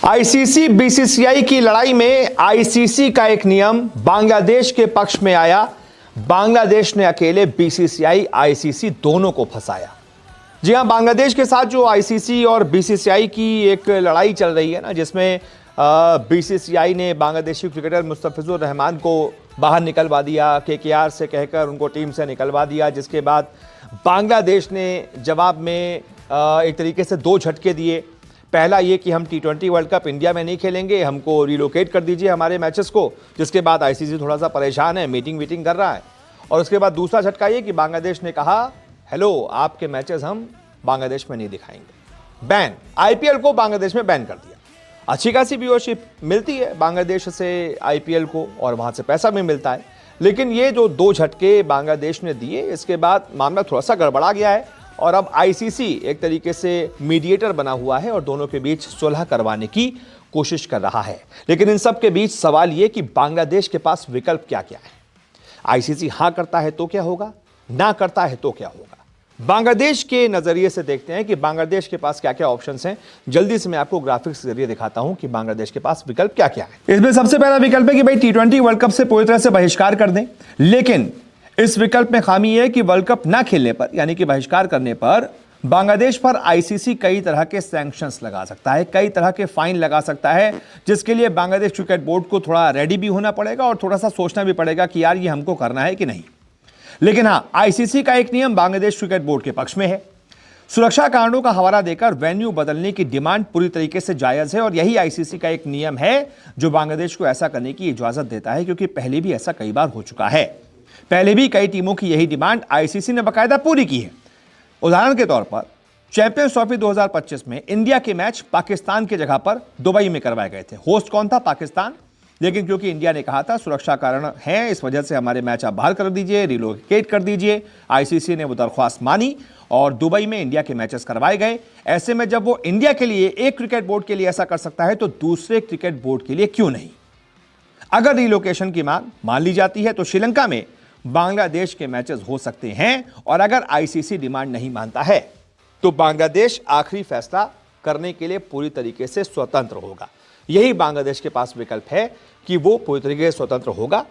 ICC BCCI की लड़ाई में आईसीसी का एक नियम बांग्लादेश के पक्ष में आया। बांग्लादेश ने अकेले बीसीसीआई आईसीसी दोनों को फंसाया। जी हां, बांग्लादेश के साथ जो आईसीसी और बीसीसीआई की एक लड़ाई चल रही है ना, जिसमें बीसीसीआई ने बांग्लादेशी क्रिकेटर मुस्तफिजुर रहमान को बाहर निकलवा दिया, केकेआर से कहकर उनको टीम से निकलवा दिया, जिसके बाद बांग्लादेश ने जवाब में एक तरीके से दो झटके दिए। पहला ये कि हम टी20 वर्ल्ड कप इंडिया में नहीं खेलेंगे, हमको रिलोकेट कर दीजिए हमारे मैचेस को, जिसके बाद आईसीसी थोड़ा सा परेशान है, मीटिंग कर रहा है। और उसके बाद दूसरा झटका ये कि बांग्लादेश ने कहा हेलो, आपके मैचेस हम बांग्लादेश में नहीं दिखाएंगे। बैन, आईपीएल को बांग्लादेश में बैन कर दिया। अच्छी खासी व्यूअरशिप मिलती है बांग्लादेश से आईपीएल को और वहां से पैसा भी मिलता है, लेकिन ये जो दो झटके बांग्लादेश ने दिए, इसके बाद मामला थोड़ा सा गड़बड़ा गया है और अब आईसीसी एक तरीके से मीडिएटर बना हुआ है और दोनों के बीच सुलह करवाने की कोशिश कर रहा है। लेकिन इन सब के बीच सवाल यह कि बांग्लादेश के पास विकल्प क्या क्या है। आईसीसी हां करता है तो क्या होगा, ना करता है तो क्या होगा। बांग्लादेश के नजरिए से देखते हैं कि बांग्लादेश के पास क्या क्या ऑप्शंस हैं। जल्दी से मैं आपको ग्राफिक्स के जरिए दिखाता हूं कि बांग्लादेश के पास विकल्प क्या क्या है। इसमें सबसे पहला विकल्प है कि भाई टी20 वर्ल्ड कप से पूरी तरह से बहिष्कार कर दें, लेकिन इस विकल्प में खामी है कि वर्ल्ड कप ना खेलने पर, यानी कि बहिष्कार करने पर बांग्लादेश पर आईसीसी कई तरह के सैंक्शंस लगा सकता है, कई तरह के फाइन लगा सकता है, जिसके लिए बांग्लादेश क्रिकेट बोर्ड को थोड़ा रेडी भी होना पड़ेगा और थोड़ा सा सोचना भी पड़ेगा कि यार ये हमको करना है कि नहीं। लेकिन हां, आईसीसी का एक नियम बांग्लादेश क्रिकेट बोर्ड के पक्ष में है। सुरक्षा कारणों का हवाला देकर वेन्यू बदलने की डिमांड पूरी तरीके से जायज है और यही आईसीसी का एक नियम है जो बांग्लादेश को ऐसा करने की इजाजत देता है, क्योंकि पहले भी ऐसा कई बार हो चुका है। पहले भी कई टीमों की यही डिमांड आईसीसी ने बाकायदा पूरी की है। उदाहरण के तौर पर चैंपियंस ट्रॉफी 2025 में इंडिया के मैच पाकिस्तान की जगह पर दुबई में करवाए गए थे। होस्ट कौन था? पाकिस्तान। लेकिन क्योंकि इंडिया ने कहा था सुरक्षा कारण है, इस वजह से हमारे मैच आप बाहर कर दीजिए, रिलोकेट कर दीजिए, आईसीसी ने वो दरख्वास्त मानी और दुबई में इंडिया के मैचेस करवाए गए। ऐसे में जब वो इंडिया के लिए, एक क्रिकेट बोर्ड के लिए ऐसा कर सकता है, तो दूसरे क्रिकेट बोर्ड के लिए क्यों नहीं? अगर रिलोकेशन की मांग मान ली जाती है तो श्रीलंका में बांग्लादेश के मैचेस हो सकते हैं, और अगर आईसीसी डिमांड नहीं मानता है तो बांग्लादेश आखिरी फैसला करने के लिए पूरी तरीके से स्वतंत्र होगा। यही बांग्लादेश के पास विकल्प है कि वो पूरी तरीके से स्वतंत्र होगा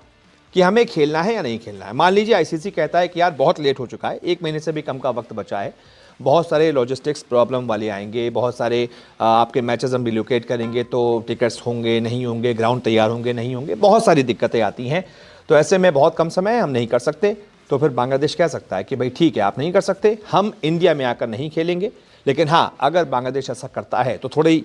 कि हमें खेलना है या नहीं खेलना है। मान लीजिए आईसीसी कहता है कि यार बहुत लेट हो चुका है, 1 महीने से भी कम का वक्त बचा है, बहुत सारे लॉजिस्टिक्स प्रॉब्लम वाले आएंगे, बहुत सारे आपके मैचेस हम रिलोकेट करेंगे तो टिकट्स होंगे नहीं होंगे, ग्राउंड तैयार होंगे नहीं होंगे, बहुत सारी दिक्कतें आती हैं, तो ऐसे में बहुत कम समय है, हम नहीं कर सकते। तो फिर बांग्लादेश कह सकता है कि भाई ठीक है, आप नहीं कर सकते, हम इंडिया में आकर नहीं खेलेंगे। लेकिन हाँ, अगर बांग्लादेश ऐसा करता है तो थोड़ी